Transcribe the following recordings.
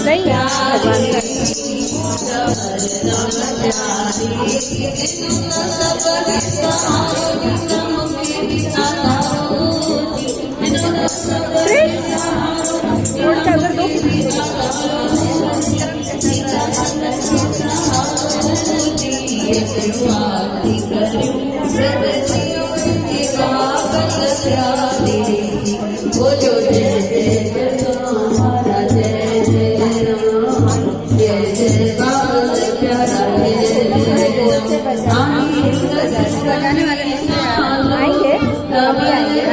नहीं भगवान का अगर दो लगाने वाले आएंगे अभी आएंगे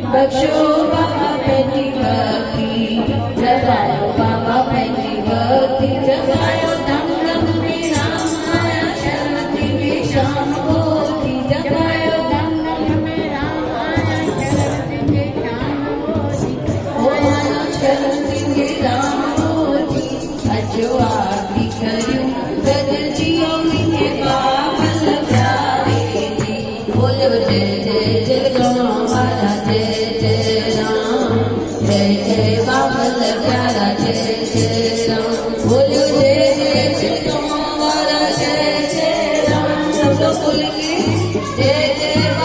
बख्शो बाबा पहली भक्ति जगायो बाबा पहली भक्ति जगायो दम दम में राम आया शक्ति में शाम होती जगायो दम दम में राम आया शक्ति में शाम होती हो आया शक्ति में राम होती अजो आरती करूं गद जियो के बाबा प्यारे जी बोलो जय जय जय वाला जय प्यारा जय जय राम बोलो जय जय जय वाला जय जय राम सब लोग बोलेंगे जय जय